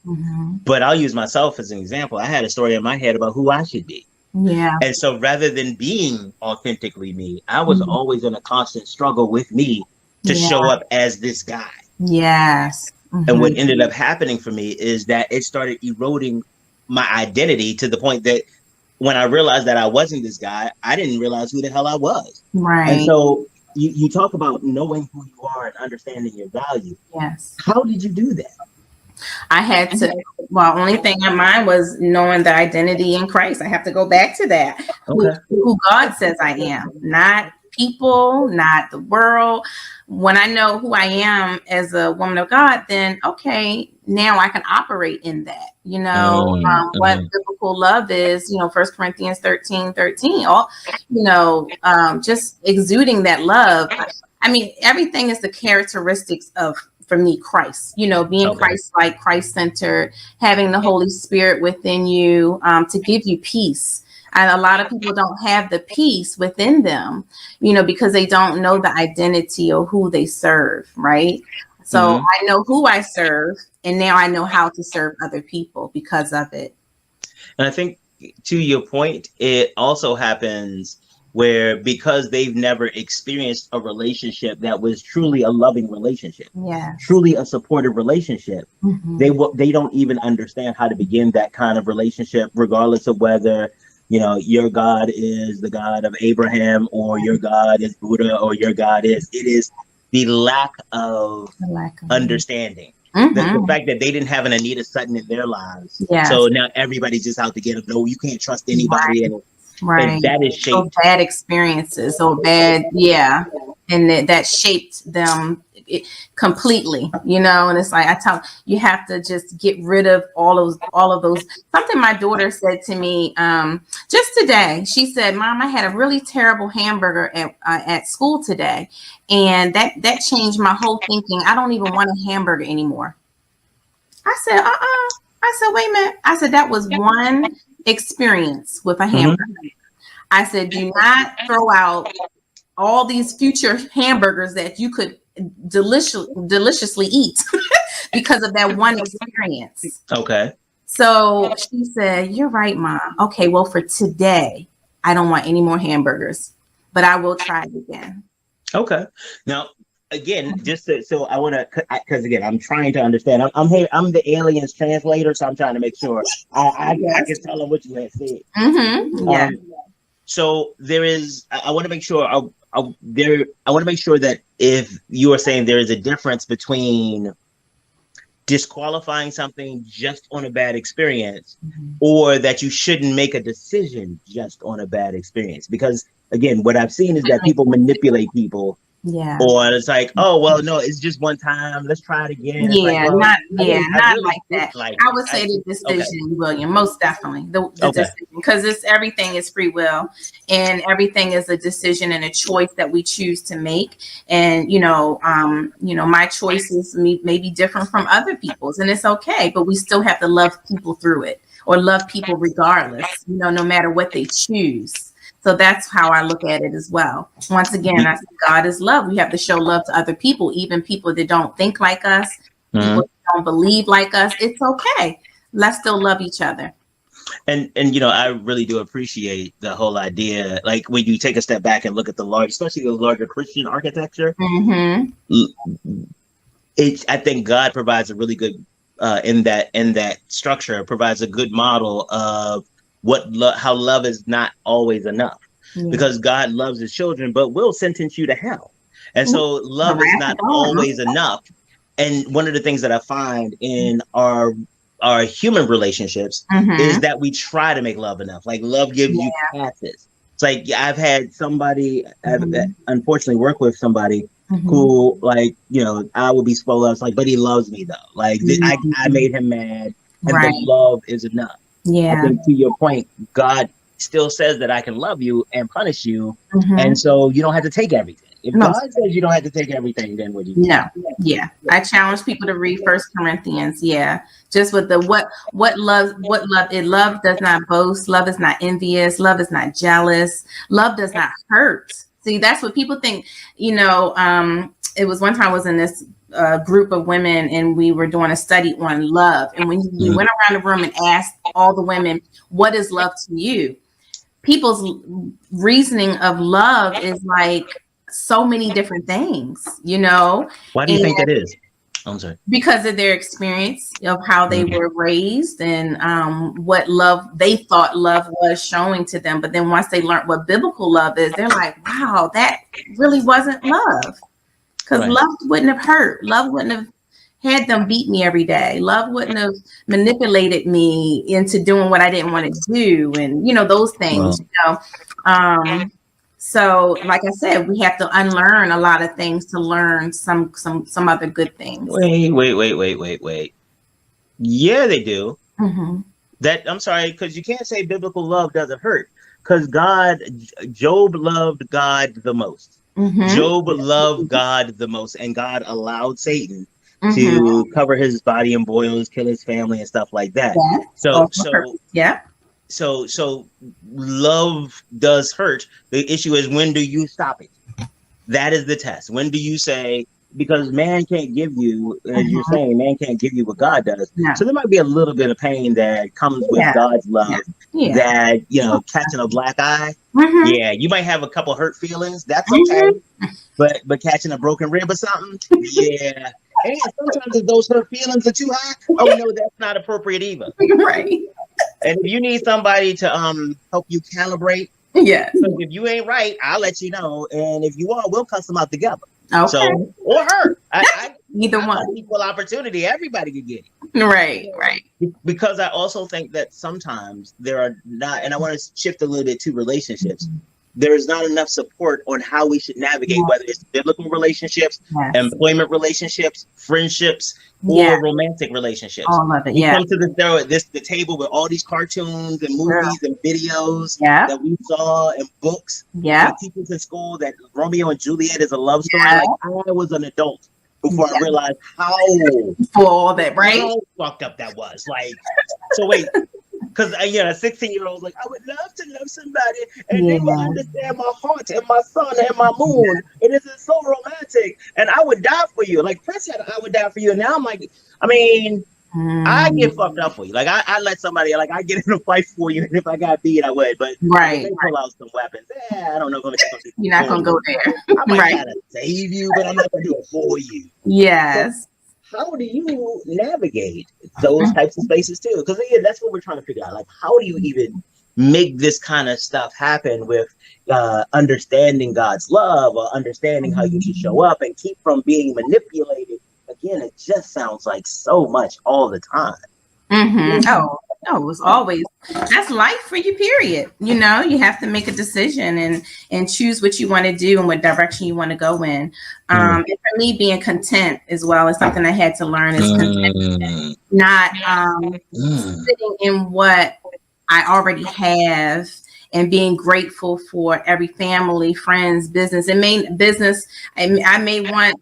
but I'll use myself as an example. I had a story in my head about who I should be. Yeah. And so rather than being authentically me, I was always in a constant struggle with me to show up as this guy. Yes. And what ended up happening for me is that it started eroding my identity to the point that when I realized that I wasn't this guy, I didn't realize who the hell I was. Right. And so you talk about knowing who you are and understanding your value. Yes. How did you do that? I had to, only thing in mind was knowing the identity in Christ. I have to go back to that. Okay. Who God says I am, not people, not the world. When I know who I am as a woman of God, then okay, now I can operate in that. What biblical love is, 1 Corinthians 13:13, all, just exuding that love. I mean, everything is the characteristics of, for me, Christ, being Christ-like, Christ-centered, having the Holy Spirit within you, to give you peace. And a lot of people don't have the peace within them, because they don't know the identity or who they serve, right? So I know who I serve, and now I know how to serve other people because of it. And I think, to your point, it also happens where, because they've never experienced a relationship that was truly a loving relationship, truly a supportive relationship, they don't even understand how to begin that kind of relationship, regardless of whether your God is the God of Abraham, or your God is Buddha, or your God is, it is the lack of understanding. The fact that they didn't have an Anita Sutton in their lives. So now everybody's just out to get them. No, you can't trust anybody. Right. And that is shaped. So bad experiences, or bad, and that shaped them completely, and it's like, I tell you, have to just get rid of all of those. Something my daughter said to me just today. She said, "Mom, I had a really terrible hamburger at school today, and that changed my whole thinking. I don't even want a hamburger anymore." I said, I said, wait a minute. I said, that was one experience with a hamburger. I said, do not throw out all these future hamburgers that you could deliciously eat because of that one experience. Okay. So she said, you're right, Mom. Okay, well, for today, I don't want any more hamburgers, but I will try it again. Okay. Now, again, so I want to, because again, I'm trying to understand. I'm here. I'm the aliens translator, so I'm trying to make sure I can tell them what you had said. So there is. I want to make sure. I want to make sure that if you are saying there is a difference between disqualifying something just on a bad experience, or that you shouldn't make a decision just on a bad experience, because again, what I've seen is that people manipulate people. Or it's like, oh, well, no, it's just one time. Let's try it again. Not like that. I would say the decision, William, most definitely the decision, because everything is free will, and everything is a decision and a choice that we choose to make. And my choices may be different from other people's, and it's okay. But we still have to love people through it, or love people regardless. No matter what they choose. So that's how I look at it as well. Once again, I say God is love. We have to show love to other people, even people that don't think like us, people that don't believe like us. It's okay. Let's still love each other. And I really do appreciate the whole idea. Like, when you take a step back and look at especially the larger Christian architecture, I think God provides a really good in that structure, provides a good model of how love is not always enough, because God loves his children, but will sentence you to hell. And so love is not always enough. And one of the things that I find in our human relationships is that we try to make love enough. Like, love gives you passes. It's like, I've had somebody, unfortunately work with somebody who, like, I would be spoiled. It's like, but he loves me though. Like, I made him mad, and the love is enough. I think, to your point, God still says that I can love you and punish you, and so you don't have to take everything. If God says you don't have to take everything, then what do you do? No. I challenge people to read 1 Corinthians. Just with the what love is. Love does not boast. Love is not envious. Love is not jealous. Love does not hurt. See, that's what people think. It was one time I was in this group of women, and we were doing a study on love. And when we went around the room and asked all the women, what is love to you? People's reasoning of love is like so many different things, Why do you think that is? I'm sorry. Because of their experience of how they were raised, and what love they thought love was showing to them. But then once they learned what biblical love is, they're like, wow, that really wasn't love. Because love wouldn't have hurt. Love wouldn't have had them beat me every day. Love wouldn't have manipulated me into doing what I didn't want to do. And, those things, So, like I said, we have to unlearn a lot of things to learn some other good things. Wait. Yeah, they do. Mm-hmm. That I'm sorry, because you can't say biblical love doesn't hurt. Because Job loved God the most. Mm-hmm. Job loved God the most, and God allowed Satan Mm-hmm. to cover his body in boils, kill his family, and stuff like that. Yes. So, For purpose. Yeah. so love does hurt. The issue is, when do you stop it? That is the test. When do you say, because man can't give you, as you're saying, man can't give you what God does. No. So there might be a little bit of pain that comes with God's love, that, catching a black eye. Mm-hmm. Yeah, you might have a couple hurt feelings. That's Mm-hmm. okay. But catching a broken rib or something, yeah. And sometimes if those hurt feelings are too high, oh no, that's not appropriate either. Right. And if you need somebody to help you calibrate, yes. So if you ain't right, I'll let you know. And if you are, we'll cuss them out together. Okay. So, or her. Either one. Equal opportunity. Everybody could get it. Right. Because I also think that sometimes there are not, and I want to shift a little bit to relationships. There's not enough support on how we should navigate, whether it's biblical relationships, employment relationships, friendships, or romantic relationships. All of it, we come to the table with all these cartoons and movies and videos that we saw and books. Yeah. Teachers in school that Romeo and Juliet is a love story. Like, I was an adult before I realized how fucked up that was. Like, so wait. Because a 16-year-old was like, I would love to love somebody and they will understand my heart and my sun and my moon. And this is so romantic. And I would die for you. Like Prince had I would die for you. And now I'm like, I get fucked up for you. Like I let somebody, like I get in a fight for you. And if I got beat, I would. But they pull out some weapons. I don't know if you're not going to go there. I might try to save you, but I'm not going to do it for you. Yes. So, how do you navigate those types of spaces too? Because that's what we're trying to figure out. Like, how do you even make this kind of stuff happen with understanding God's love or understanding how you should show up and keep from being manipulated? Again, it just sounds like so much all the time. Mm-hmm. Oh, it's always, that's life for you, period. You have to make a decision and choose what you want to do and what direction you want to go in. And for me, being content as well is something I had to learn, is contentment, not sitting in what I already have and being grateful for every family, friends, business. I may want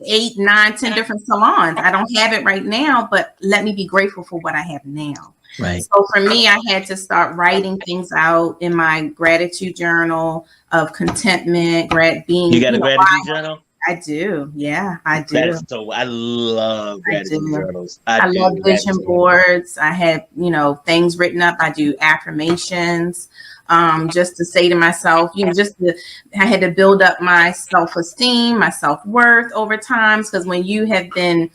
8, 9, 10 different salons. I don't have it right now, but let me be grateful for what I have now. Right. So for me, I had to start writing things out in my gratitude journal of contentment. You got a gratitude journal? I do. Yeah, I do. I love gratitude journals. I love vision boards. I have, things written up. I do affirmations. Just to say to myself, I had to build up my self-esteem, my self-worth over time. Because when you have been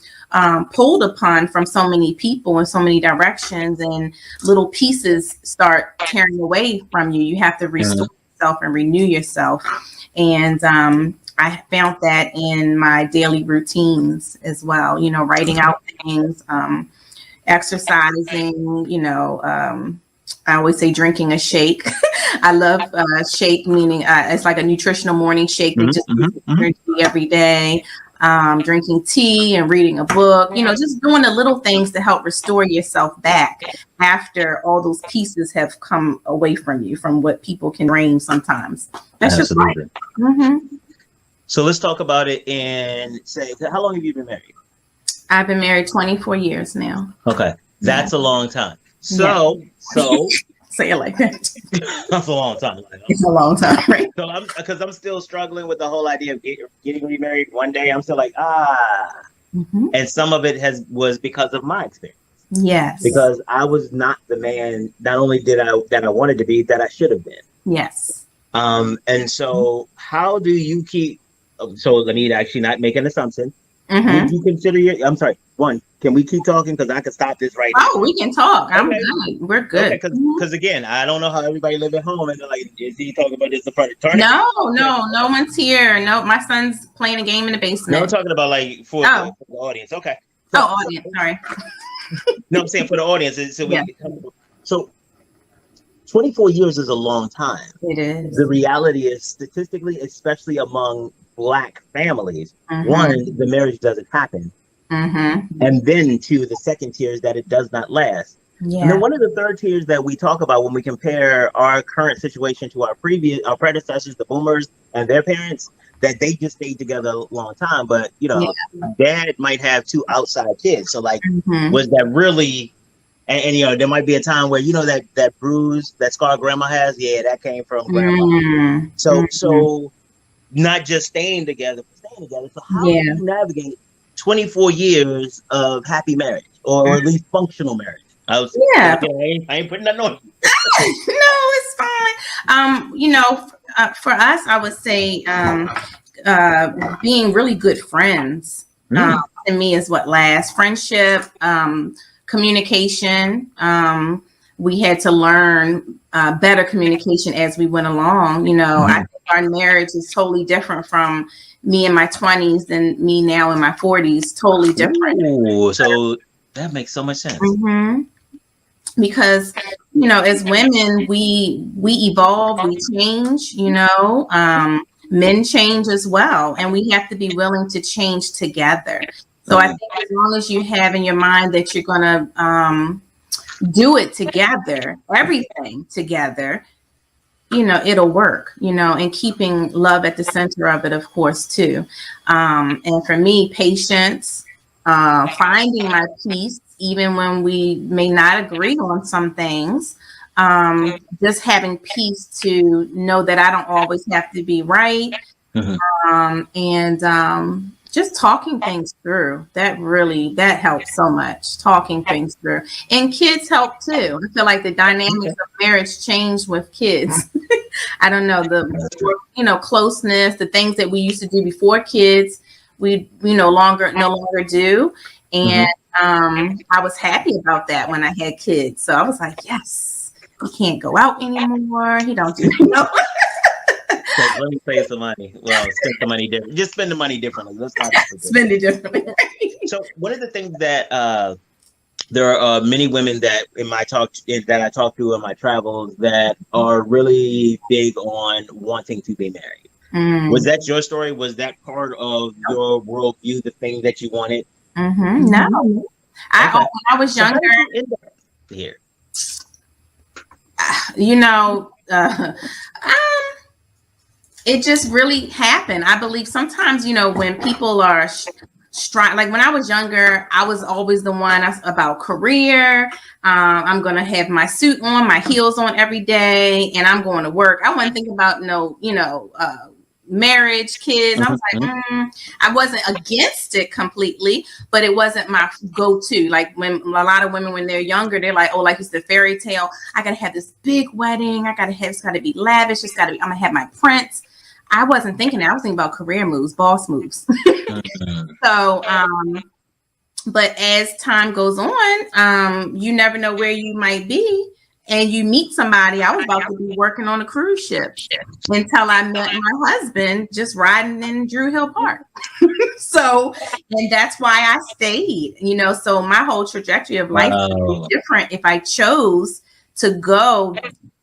pulled upon from so many people in so many directions and little pieces start tearing away from you, you have to restore yourself and renew yourself. And I found that in my daily routines as well, writing out things, exercising, I always say drinking a shake. I love shake, meaning it's like a nutritional morning shake that just gives energy every day. Drinking tea and reading a book, just doing the little things to help restore yourself back after all those pieces have come away from you, from what people can drain sometimes. That's Absolutely. Just right. Mm-hmm. So let's talk about it and say, how long have you been married? I've been married 24 years now. Okay. That's a long time. So say it like that. That's a long time. It's a long time, right? So I'm still struggling with the whole idea of getting remarried one day. I'm still like, and some of it was because of my experience. Yes. Because I was not the man, not only that I wanted to be, that I should have been. Yes. And so how do you keep, so let me actually not make an assumption. Would you consider I'm sorry, can we keep talking? Because I can stop this right now. Oh, we can talk. I'm good. We're good. Because again, I don't know how everybody live at home and they're like, is he talking about this in front of the No one's here. No, my son's playing a game in the basement. No, I'm talking about like for the audience. Okay. Audience. Sorry. No, I'm saying for the audience. So 24 years is a long time. It is. The reality is, statistically, especially among Black families, Mhm. one, the marriage doesn't happen. And then two, the second tier is that it does not last. Yeah. And then one of the third tiers that we talk about when we compare our current situation to our predecessors, the boomers and their parents, that they just stayed together a long time. But, you know, dad might have 2 outside kids. So like, was that really, and you know, there might be a time where, you know, that bruise, that scar grandma has, yeah, that came from grandma. So not just staying together, but staying together. So how do you navigate 24 years of happy marriage, or at least functional marriage? I ain't putting that on. No, it's fine. You know, for us, I would say being really good friends to me is what lasts. Friendship, communication. We had to learn better communication as we went along. You know, I think our marriage is totally different from me in my 20s than me now in my 40s. Totally different. Ooh, so that makes so much sense. Because, you know, as women, we evolve, we change, you know, men change as well, and we have to be willing to change together. So I think as long as you have in your mind that you're going to do it together, everything together, you know, it'll work, you know, and keeping love at the center of it, of course, too. And for me, patience, finding my peace, even when we may not agree on some things, just having peace to know that I don't always have to be right. And just talking things through, that helps so much, talking things through. And kids help too. I feel like the dynamics of marriage change with kids. I don't know, you know, closeness, the things that we used to do before kids, we no longer do. And I was happy about that when I had kids. So I was like, yes, he can't go out anymore. He don't do, you know. So let me save some money. Well, spend the money differently. Just spend the money differently. Let's not spend it differently. Right? So one of the things that there are many women that I talk to in my travels that are really big on wanting to be married. Was that your story? Was that part of your worldview, the thing that you wanted? No. When I was younger, here, you know, it just really happened. I believe sometimes, you know, when people are like when I was younger, I was always the one about career. I'm going to have my suit on, my heels on every day, and I'm going to work. I wasn't thinking about marriage, kids. I was like, I wasn't against it completely, but it wasn't my go-to. Like when a lot of women, when they're younger, they're like, oh, like it's the fairy tale. I got to have this big wedding. It's got to be lavish. I'm going to have my prince. I wasn't thinking that. I was thinking about career moves, boss moves. So, but as time goes on, you never know where you might be. And you meet somebody. I was about to be working on a cruise ship until I met my husband just riding in Drew Hill Park. So, and that's why I stayed, you know, so my whole trajectory of life would be different if I chose to go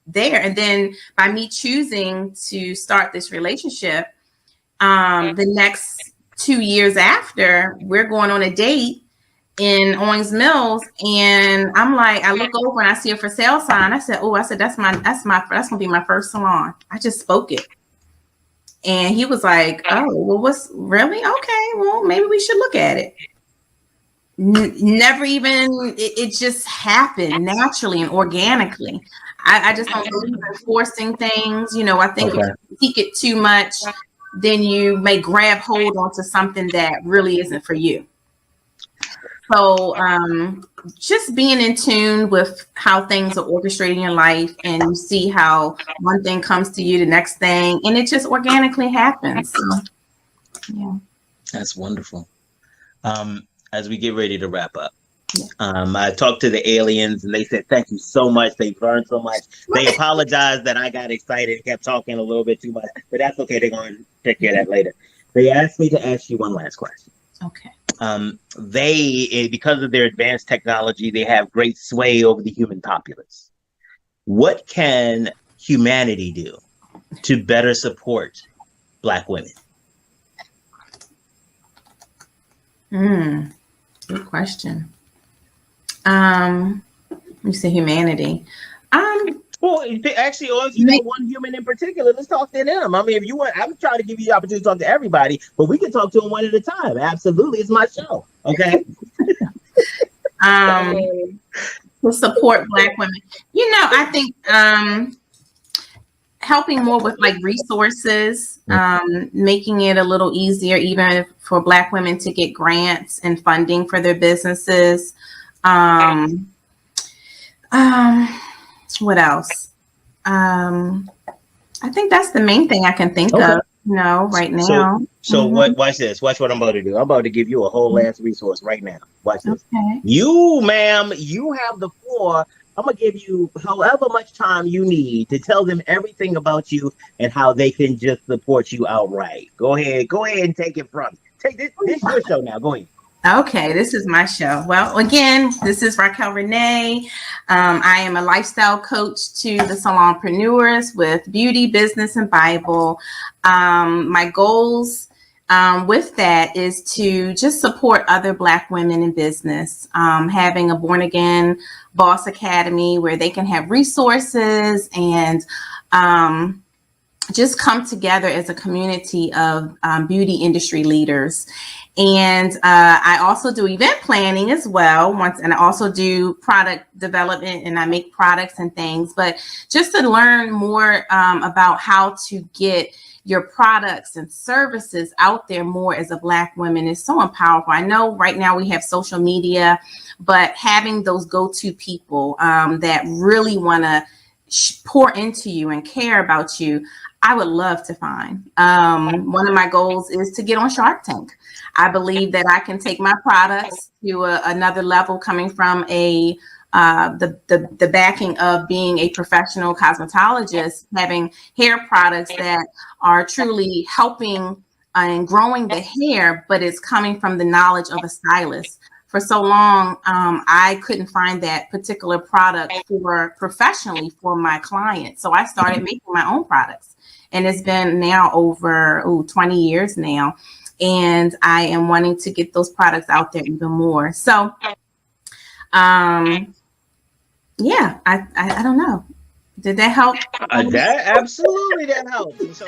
there. And then by me choosing to start this relationship, the next 2 years after, we're going on a date in Owings Mills, and I'm like, I look over and I see a for sale sign. I said, that's gonna be my first salon. I just spoke it. And he was like, oh, well, what's really? Okay, well, maybe we should look at it. Never even, it just happened naturally and organically. I just don't believe in forcing things. You know, I think if you seek it too much, then you may grab hold onto something that really isn't for you. So just being in tune with how things are orchestrated in your life, and you see how one thing comes to you, the next thing, and it just organically happens. So, yeah. That's wonderful. As we get ready to wrap up, I talked to the aliens and they said, thank you so much. They've learned so much. They apologized that I got excited and kept talking a little bit too much, but that's okay. They're going to take care of that later. They asked me to ask you one last question. Okay. They, because of their advanced technology, they have great sway over the human populace. What can humanity do to better support Black women? Good question. You say humanity. Well, actually, or if you got one human in particular, let's talk to them. I mean, if you want, I'm trying to give you the opportunity to talk to everybody, but we can talk to them one at a time. Absolutely, it's my show. Okay. To support Black women, I think helping more with like resources, making it a little easier even for Black women to get grants and funding for their businesses. What else? I think that's the main thing I can think of, right now. So watch this. Watch what I'm about to do. I'm about to give you a whole ass resource right now. Watch this. Okay. You, ma'am, you have the floor. I'm going to give you however much time you need to tell them everything about you and how they can just support you outright. Go ahead and take it from me. Take this is your show now. Go ahead. Okay, this is my show. Well, again, this is Raquel Renee. I am a lifestyle coach to the salonpreneurs with beauty, business, and Bible. My goals with that is to just support other Black women in business, having a Born Again Boss Academy where they can have resources and just come together as a community of beauty industry leaders. And I also do event planning as well and I also do product development and I make products and things, but just to learn more about how to get your products and services out there more as a Black woman is so powerful. I know right now we have social media, but having those go-to people that really want to pour into you and care about you, I would love to find. One of my goals is to get on Shark Tank. I believe that I can take my products to another level, coming from the backing of being a professional cosmetologist, having hair products that are truly helping and growing the hair, but it's coming from the knowledge of a stylist. For so long, I couldn't find that particular product professionally for my clients. So I started making my own products. And it's been now over 20 years now. And I am wanting to get those products out there even more. So, I don't know. Did that help? That absolutely that helps. So